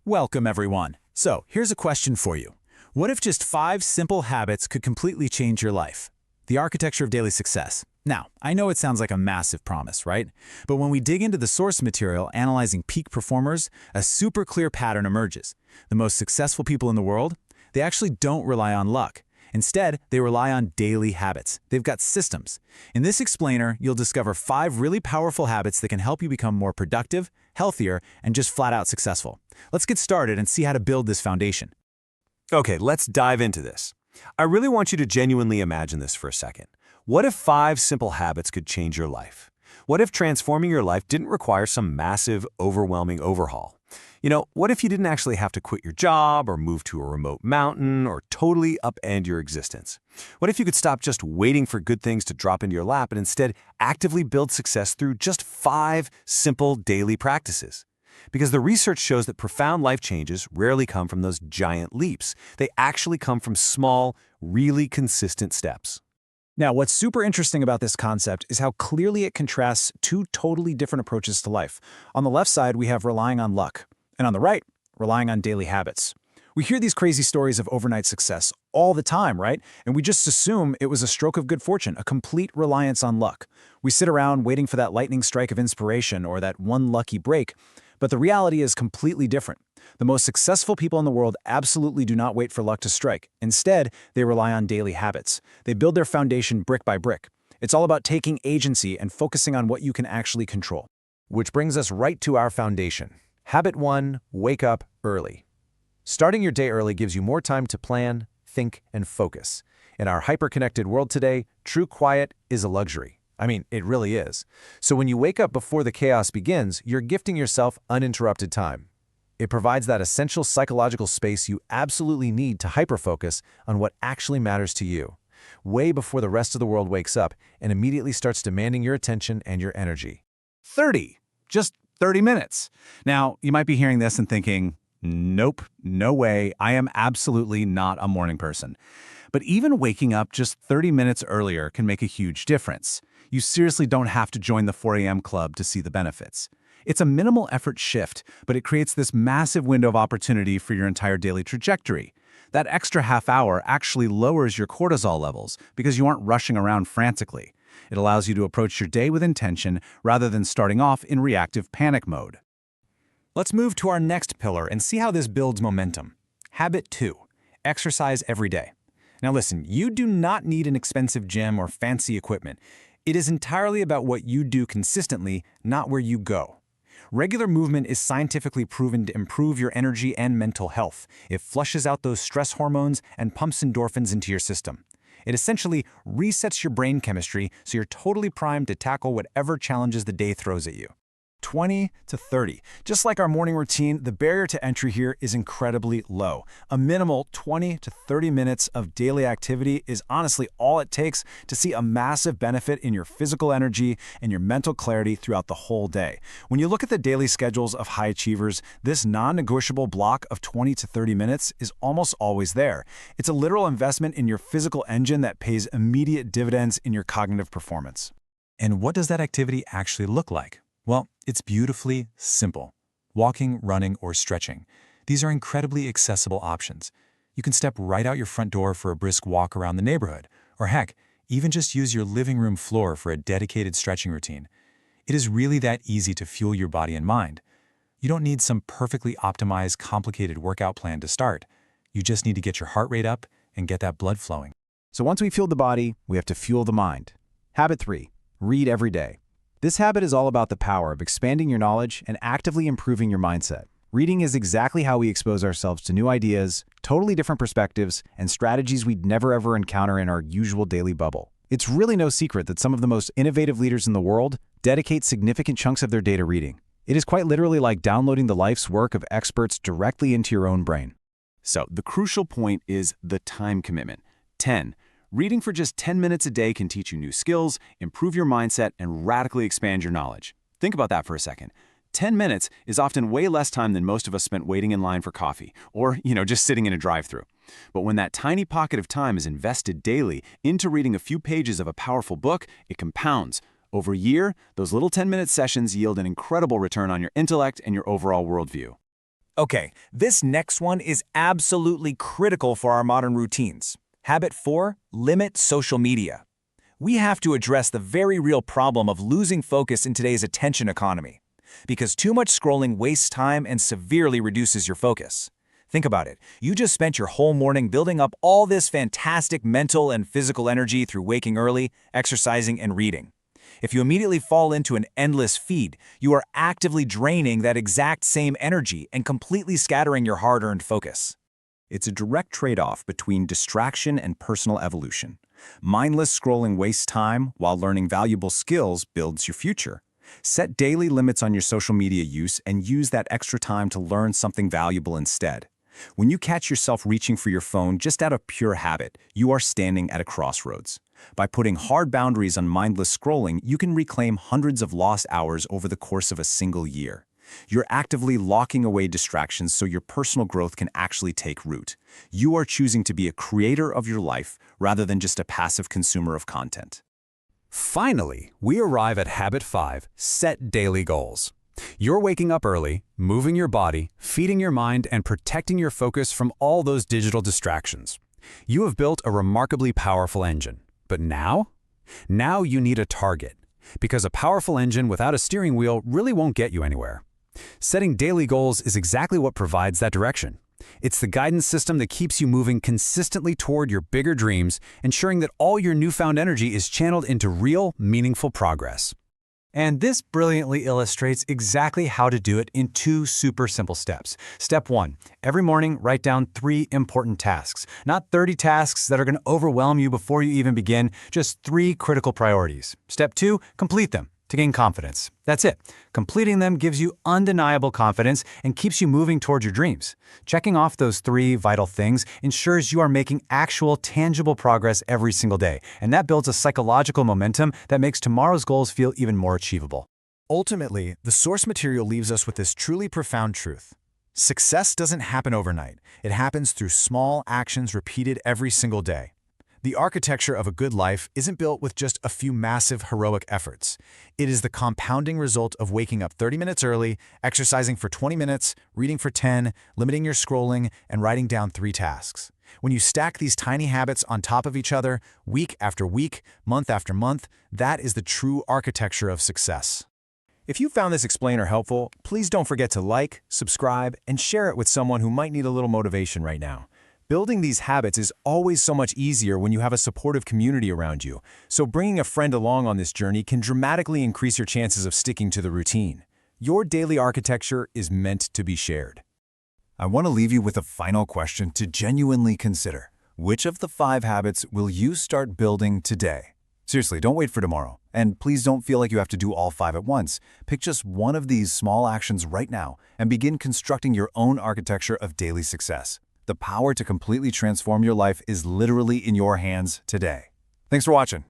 Welcome, everyone. So, here's a question for you. What if just 5 simple habits could completely change your life? The architecture of daily success. Now, I know it sounds like a massive promise, right? But when we dig into the source material analyzing peak performers, a super clear pattern emerges. The most successful people in the world, they actually don't rely on luck. Instead, they rely on daily habits. They've got systems. In this explainer, you'll discover 5 really powerful habits that can help you become more productive, healthier, and just flat out successful. Let's get started and see how to build this foundation. Okay, let's dive into this. I really want you to genuinely imagine this for a second. What if 5 simple habits could change your life? What if transforming your life didn't require some massive, overwhelming overhaul? What if you didn't actually have to quit your job or move to a remote mountain or totally upend your existence? What if you could stop just waiting for good things to drop into your lap and instead actively build success through just 5 simple daily practices? Because the research shows that profound life changes rarely come from those giant leaps. They actually come from small, really consistent steps. Now, what's super interesting about this concept is how clearly it contrasts 2 totally different approaches to life. On the left side, we have relying on luck, and on the right, relying on daily habits. We hear these crazy stories of overnight success all the time, right? And we just assume it was a stroke of good fortune, a complete reliance on luck. We sit around waiting for that lightning strike of inspiration or that one lucky break, but the reality is completely different. The most successful people in the world absolutely do not wait for luck to strike. Instead, they rely on daily habits. They build their foundation brick by brick. It's all about taking agency and focusing on what you can actually control. Which brings us right to our foundation. Habit 1, wake up early. Starting your day early gives you more time to plan, think, and focus. In our hyper-connected world today, true quiet is a luxury. I mean, it really is. So when you wake up before the chaos begins, you're gifting yourself uninterrupted time. It provides that essential psychological space you absolutely need to hyper-focus on what actually matters to you, way before the rest of the world wakes up and immediately starts demanding your attention and your energy. 30. Just 30 minutes. Now, you might be hearing this and thinking, nope, no way, I am absolutely not a morning person. But even waking up just 30 minutes earlier can make a huge difference. You seriously don't have to join the 4 a.m. club to see the benefits. It's a minimal effort shift, but it creates this massive window of opportunity for your entire daily trajectory. That extra half hour actually lowers your cortisol levels because you aren't rushing around frantically. It allows you to approach your day with intention rather than starting off in reactive panic mode. Let's move to our next pillar and see how this builds momentum. Habit 2. Exercise every day. Now listen, you do not need an expensive gym or fancy equipment. It is entirely about what you do consistently, not where you go. Regular movement is scientifically proven to improve your energy and mental health. It flushes out those stress hormones and pumps endorphins into your system. It essentially resets your brain chemistry so you're totally primed to tackle whatever challenges the day throws at you. 20 to 30. Just like our morning routine, the barrier to entry here is incredibly low. A minimal 20 to 30 minutes of daily activity is honestly all it takes to see a massive benefit in your physical energy and your mental clarity throughout the whole day. When you look at the daily schedules of high achievers, this non-negotiable block of 20 to 30 minutes is almost always there. It's a literal investment in your physical engine that pays immediate dividends in your cognitive performance. And what does that activity actually look like? Well, it's beautifully simple. Walking, running, or stretching. These are incredibly accessible options. You can step right out your front door for a brisk walk around the neighborhood, or heck, even just use your living room floor for a dedicated stretching routine. It is really that easy to fuel your body and mind. You don't need some perfectly optimized, complicated workout plan to start. You just need to get your heart rate up and get that blood flowing. So once we fueled the body, we have to fuel the mind. Habit 3. Read every day. This habit is all about the power of expanding your knowledge and actively improving your mindset. Reading is exactly how we expose ourselves to new ideas, totally different perspectives, and strategies we'd never ever encounter in our usual daily bubble. It's really no secret that some of the most innovative leaders in the world dedicate significant chunks of their day to reading. It is quite literally like downloading the life's work of experts directly into your own brain. So the crucial point is the time commitment. 10. Reading for just 10 minutes a day can teach you new skills, improve your mindset, and radically expand your knowledge. Think about that for a second. 10 minutes is often way less time than most of us spent waiting in line for coffee or, just sitting in a drive-thru. But when that tiny pocket of time is invested daily into reading a few pages of a powerful book, it compounds. Over a year, those little 10-minute sessions yield an incredible return on your intellect and your overall worldview. Okay, this next one is absolutely critical for our modern routines. Habit 4, limit social media. We have to address the very real problem of losing focus in today's attention economy. Because too much scrolling wastes time and severely reduces your focus. Think about it. You just spent your whole morning building up all this fantastic mental and physical energy through waking early, exercising, and reading. If you immediately fall into an endless feed, you are actively draining that exact same energy and completely scattering your hard-earned focus. It's a direct trade-off between distraction and personal evolution. Mindless scrolling wastes time, while learning valuable skills builds your future. Set daily limits on your social media use and use that extra time to learn something valuable instead. When you catch yourself reaching for your phone just out of pure habit, you are standing at a crossroads. By putting hard boundaries on mindless scrolling, you can reclaim hundreds of lost hours over the course of a single year. You're actively locking away distractions so your personal growth can actually take root. You are choosing to be a creator of your life rather than just a passive consumer of content. Finally, we arrive at Habit 5, set daily goals. You're waking up early, moving your body, feeding your mind, and protecting your focus from all those digital distractions. You have built a remarkably powerful engine. But now? Now you need a target. Because a powerful engine without a steering wheel really won't get you anywhere. Setting daily goals is exactly what provides that direction. It's the guidance system that keeps you moving consistently toward your bigger dreams, ensuring that all your newfound energy is channeled into real, meaningful progress. And this brilliantly illustrates exactly how to do it in 2 super simple steps. Step 1, every morning write down 3 important tasks. Not 30 tasks that are going to overwhelm you before you even begin, just 3 critical priorities. Step 2, complete them to gain confidence. That's it. Completing them gives you undeniable confidence and keeps you moving towards your dreams. Checking off those 3 vital things ensures you are making actual, tangible progress every single day, and that builds a psychological momentum that makes tomorrow's goals feel even more achievable. Ultimately, the source material leaves us with this truly profound truth. Success doesn't happen overnight. It happens through small actions repeated every single day. The architecture of a good life isn't built with just a few massive, heroic efforts. It is the compounding result of waking up 30 minutes early, exercising for 20 minutes, reading for 10, limiting your scrolling, and writing down 3 tasks. When you stack these tiny habits on top of each other, week after week, month after month, that is the true architecture of success. If you found this explainer helpful, please don't forget to like, subscribe, and share it with someone who might need a little motivation right now. Building these habits is always so much easier when you have a supportive community around you, so bringing a friend along on this journey can dramatically increase your chances of sticking to the routine. Your daily architecture is meant to be shared. I want to leave you with a final question to genuinely consider. Which of the 5 habits will you start building today? Seriously, don't wait for tomorrow. And please don't feel like you have to do all 5 at once. Pick just one of these small actions right now and begin constructing your own architecture of daily success. The power to completely transform your life is literally in your hands today. Thanks for watching.